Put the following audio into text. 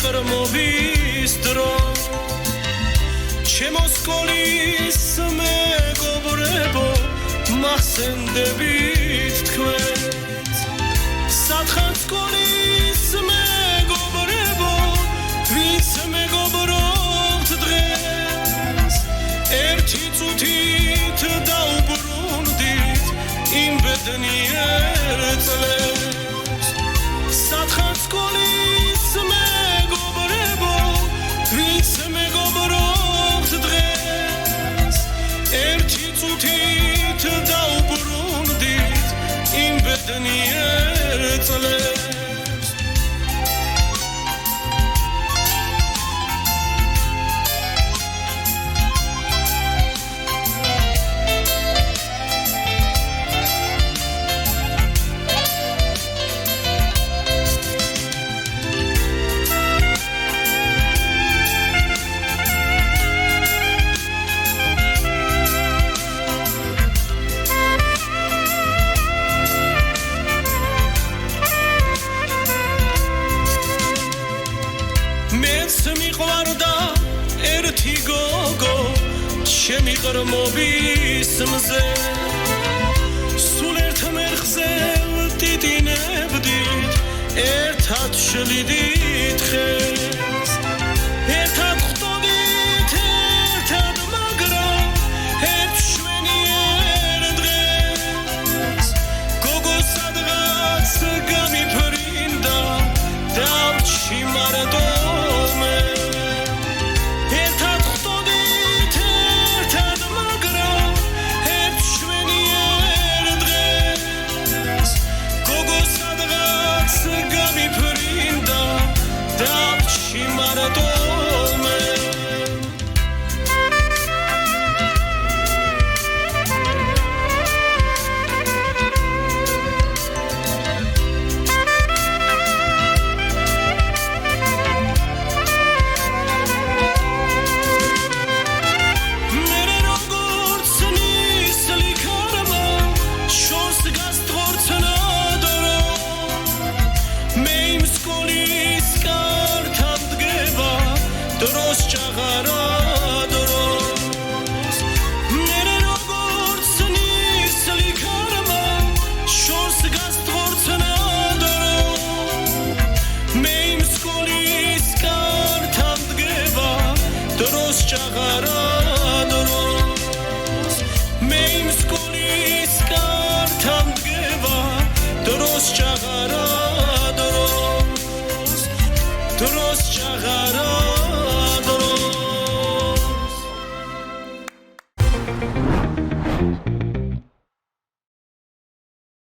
შემიყრმობის დრო ჩემო სკოლის მეგობრებო მახსენდებით თქვენს სათხარ სკოლის მეგობრებო ვინც მეგობრობთ დღეს ერთი წუთით დაუბრუნდით იმ ბედნიერ წლებს სათხარ სკოლის მეგობრებო ვინც მეგობრობთ დღეს ერთი წუთით დაუბრუნდით იმ ბედნიერ წლებს შემიყრმობის მზე სულ ერთ მერხზე ვდიდინებდით ერთად შლიდით ხეს ერთად ხვდოდით ერთად მაგრამ ერთ შვენიერ დღეს გოგო სადღაც გამიფრინდა დავჩიმარდომე დროს ჭაღარა